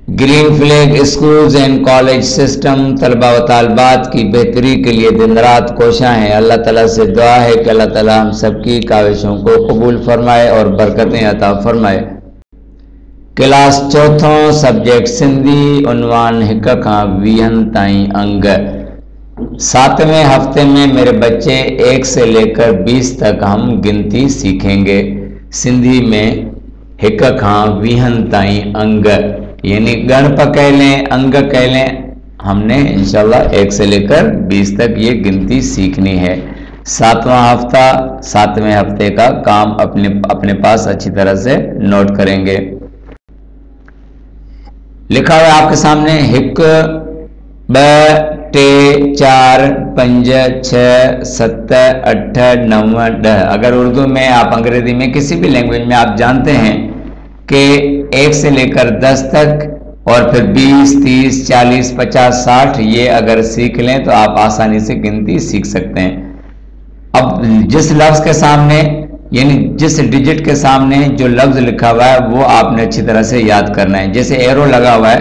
Green flag schools and college system तलबा व तालबात की बेहतरी के लिए दिन रात कोशिश है। अल्लाह ताला से दुआ है कि अल्लाह ताला हम सबकी काविशों को कबूल फरमाए और बरकतें अता फरमाए। क्लास चौथों सब्जेक्ट सिंधी उन्वान हिक खां 20 ताईं अंग। 7वें हफ्ते में मेरे बच्चे 1 से लेकर 20 तक हम गिनती सीखेंगे। सिंधी में हिक खां 20 ताईं अंग यानी गण कह लें, अंग कह लें। हमने इंशाल्लाह 1 से लेकर 20 तक ये गिनती सीखनी है। 7वां हफ्ता 7वें हफ्ते का काम अपने पास अच्छी तरह से नोट करेंगे। लिखा हुआ आपके सामने हिक 2 3 4 5 6 7 8 9 10। अगर उर्दू में आप अंग्रेजी में किसी भी लैंग्वेज में आप जानते हैं कि 1 से लेकर 10 तक और फिर 20 30 40 50 60 ये अगर सीख लें तो आप आसानी से गिनती सीख सकते हैं। अब जिस लफ्ज के सामने यानी जिस डिजिट के सामने जो लफ्ज लिखा हुआ है वो आपने अच्छी तरह से याद करना है। जैसे एरो लगा हुआ है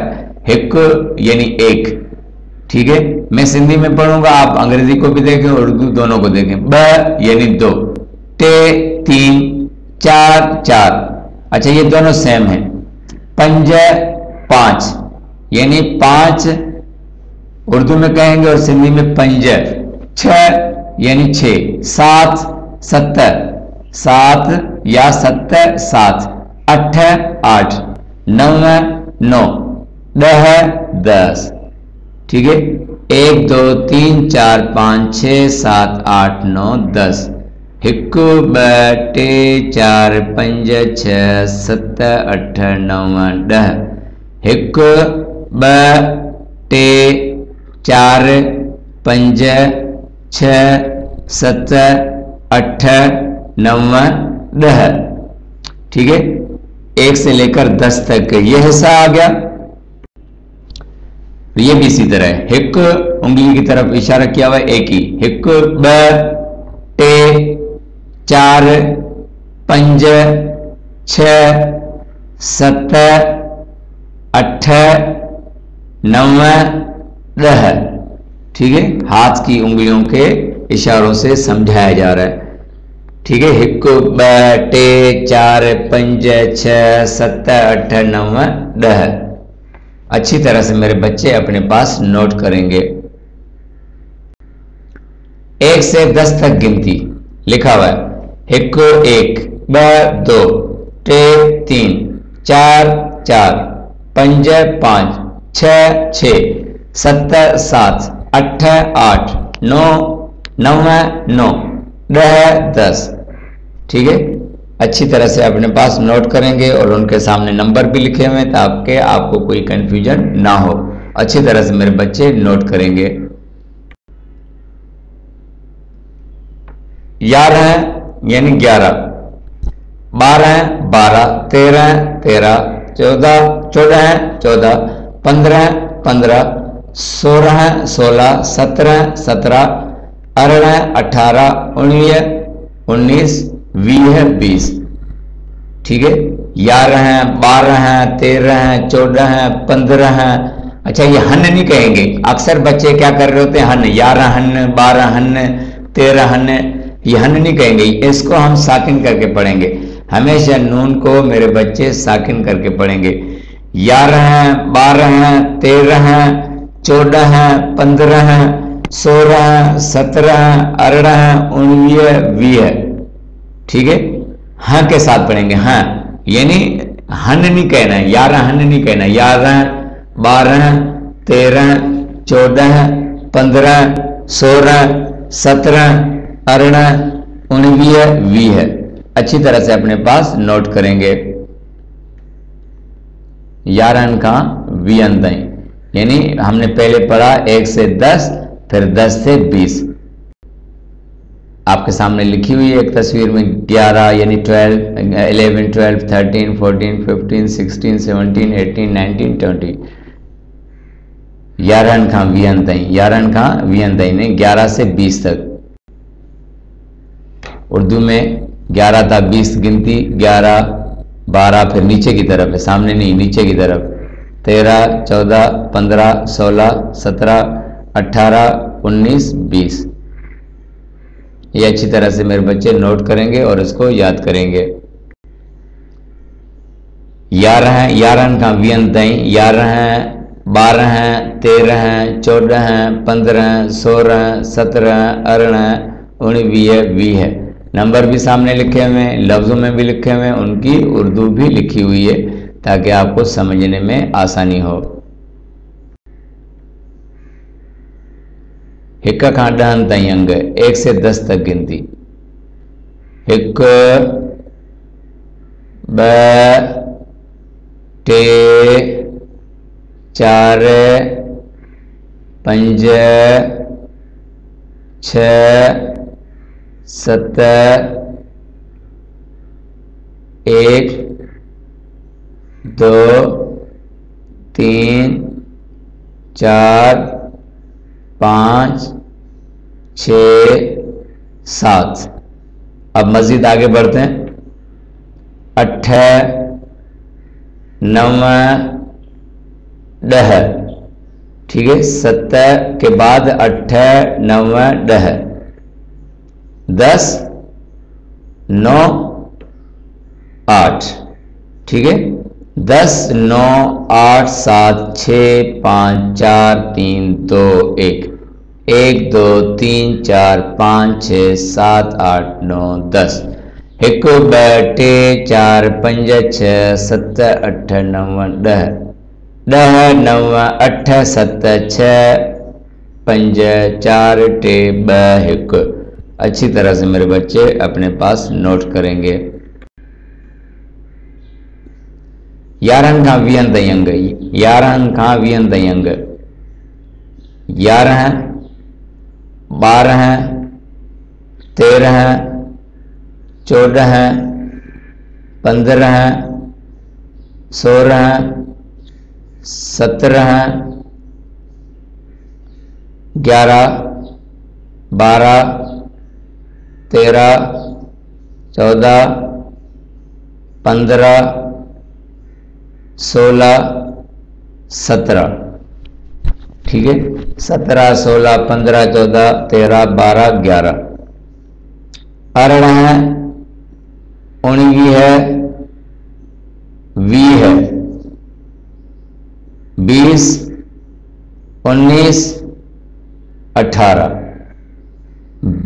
हिक यानी 1, ठीक है। मैं सिंधी में पढ़ूंगा, आप अंग्रेजी को भी देखें उर्दू दोनों को देखें। ब यानी 2, टे 3 4 4। अच्छा ये दोनों सेम है। 5 5 यानी 5 उर्दू में कहेंगे और सिंधी में 5। 6 यानी 6। 7 7 7 या 7 7। 8 8 9 9 10 10, ठीक है। 1 2 3 4 5 6 7 8 9 10। हिक 2 टे 4 5 6 7 8 9 10। हिक 2 टे 4 5 6 7 8 9 10, ठीक है। 1 से लेकर 10 तक ये हिस्सा आ गया। तो ये भी इसी तरह है। हिक उंगली की तरफ इशारा किया हुआ एक ही। हिक 2 टे 4 5 6 7 8 9 10, ठीक है। हाथ की उंगलियों के इशारों से समझाया जा रहा है, ठीक है। हिक 2 टे 4 5 6 7 8 9 10। अच्छी तरह से मेरे बच्चे अपने पास नोट करेंगे। 1 से 10 तक गिनती लिखा हुआ है। हिक 1 2 2 टे 3 4 4 5 5 6 6 7 7 8 8 9 9 9 10 10, ठीक है। अच्छी तरह से अपने पास नोट करेंगे और उनके सामने नंबर भी लिखे हुए हैं ताकि आपको कोई कंफ्यूजन ना हो। अच्छी तरह से मेरे बच्चे नोट करेंगे। 11 यानी 11, 12 12 13 13 14 14 14 15 15 16 16 17 17 18 18 19 19 20 20, ठीक है। 11 12 13 14 15। अच्छा ये हन नहीं कहेंगे। अक्सर बच्चे क्या कर रहे होते हैं, हन 11 हन 12 हन 13 हन, ये हन नहीं कहेंगे। इसको हम साकिन करके पढ़ेंगे। हमेशा नून को मेरे बच्चे साकिन करके पढ़ेंगे। 11 12 13 14 15 16 17 18 19 20, ठीक है। हाँ के साथ पढ़ेंगे। हाँ यानी हन नहीं कहना है, 11 हन नहीं कहना। 11 12 13 14 15 16 17 18 19 20। अच्छी तरह से अपने पास नोट करेंगे। 11 का 20 ताईं यानी हमने पहले पढ़ा 1 से 10 फिर 10 से 20। आपके सामने लिखी हुई है एक तस्वीर में 11 यानी 12 11 12 13 14 15 16 17 18 19 20। 11 का 20 ताईं, 11 का 20 ताईं नहीं 11 से 20 तक। उर्दू में 11 था 20 गिनती, 11 12 फिर नीचे की तरफ है, सामने नहीं नीचे की तरफ। 13, 14, 15, 16, 17, 18, 19, 20। ये अच्छी तरह से मेरे बच्चे नोट करेंगे और इसको याद करेंगे। 11 11 का वीहनि ताईं 11, 12, 13, 14, 15, 16, 17, 18, 19, 20 नंबर भी सामने लिखे हुए हैं, लफ्ज़ों में भी लिखे हुए हैं, उनकी उर्दू भी लिखी हुई है ताकि आपको समझने में आसानी हो। 1 खां 10 ताईं अंग, 1 से 10 तक गिनती। 1, 2, 3, 4, 5, 6, 7, 1, 2, 3, 4, 5, 6, 7। अब मजीद आगे बढ़ते हैं। 8, 9, 10। ठीक है, 7 के बाद 8, 9, 10, 10, 9, 8। ठीक है, 10, 9, 8, 7, 6, 5, 4, 3, 2, 1, 1, 2, 3, 4, 5, 6, 7, 8, 9, 10। 1, 2, 3, 4, 5, 6, 7, 8, 9, 10, 10, 9, 8, 7, 6, 5, 4, 3, 2, 1। अच्छी तरह से मेरे बच्चे अपने पास नोट करेंगे। 11 खां 20 ताईं अंग, 11 खां 20 ताईं अंग। 11, 12, 13, 14, 15, 16, 17, 11, 12, 13, 14, 15, 16, 17। ठीक है, 17, 16, 15, 14, 13, 12, 11। 18, 19, 20, 20, 19, 18,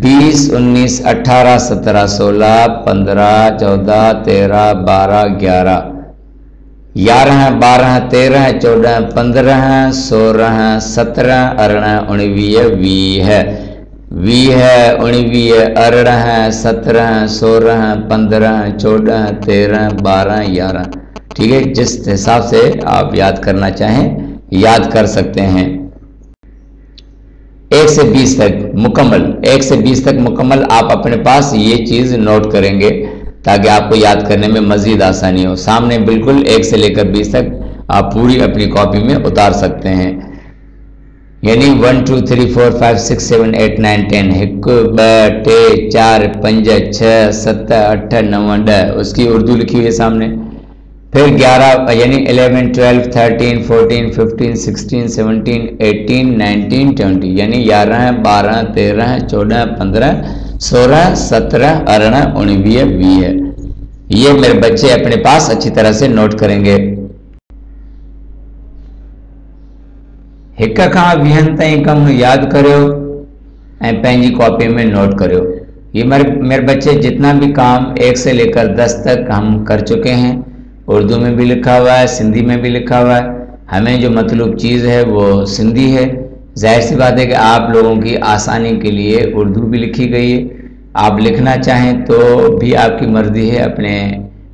20, 19, 18, 17, 16, 15, 14, 13, 12, 11, 11, 12, 13, 14, 15, 16, 17, 18, 19, 20, 20, 19, 18, 17, 16, 15, 14, 13, 12, 11। ठीक है, जिस हिसाब से आप याद करना चाहें याद कर सकते हैं। 1 से 20 तक मुकम्मल, 1 से 20 तक मुकम्मल आप अपने पास ये चीज़ नोट करेंगे ताकि आपको याद करने में मज़ीद आसानी हो। सामने बिल्कुल 1 से लेकर 20 तक आप पूरी अपनी कॉपी में उतार सकते हैं। यानी 1, 2, 3, 4, 5, 6, 7, 8, 9, 10। 1, 2, 3, 4, 5, 6, 7, 8, 9, 10। उसकी उर्दू लिखी हुई है सामने। फिर 11 यानी 11, 12, 13, 14, 15, 16, 17, 18, 19, 20। यानी 11, 12, 13, 14, 15, 16, 17, 18, 19, 20। ये मेरे बच्चे अपने पास अच्छी तरह से नोट करेंगे। 1 खां 20 ताईं कम याद करो ऐं पंहिंजी कॉपी में नोट करो। ये मेरे बच्चे जितना भी काम 1 से लेकर 10 तक हम कर चुके हैं। उर्दू में भी लिखा हुआ है, सिंधी में भी लिखा हुआ है। हमें जो मतलूब चीज़ है वो सिंधी है। जाहिर सी बात है कि आप लोगों की आसानी के लिए उर्दू भी लिखी गई है। आप लिखना चाहें तो भी आपकी मर्ज़ी है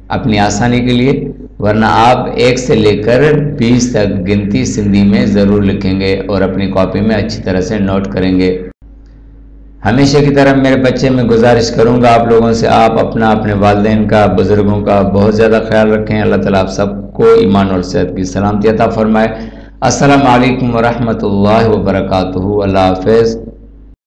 अपनी आसानी के लिए, वरना आप 1 से लेकर 20 तक गिनती सिंधी में ज़रूर लिखेंगे और अपनी कॉपी में अच्छी तरह से नोट करेंगे। हमेशा की तरह मेरे बच्चे मैं गुजारिश करूंगा आप लोगों से, आप अपने वालिदैन का, बुज़ुर्गों का बहुत ज़्यादा ख्याल रखें। अल्लाह ताला आप सबको ईमान और सेहत की सलामती अता फरमाए। अस्सलामु अलैकुम व रहमतुल्लाहि व बरकातुहू। अल्लाह हाफ़िज़।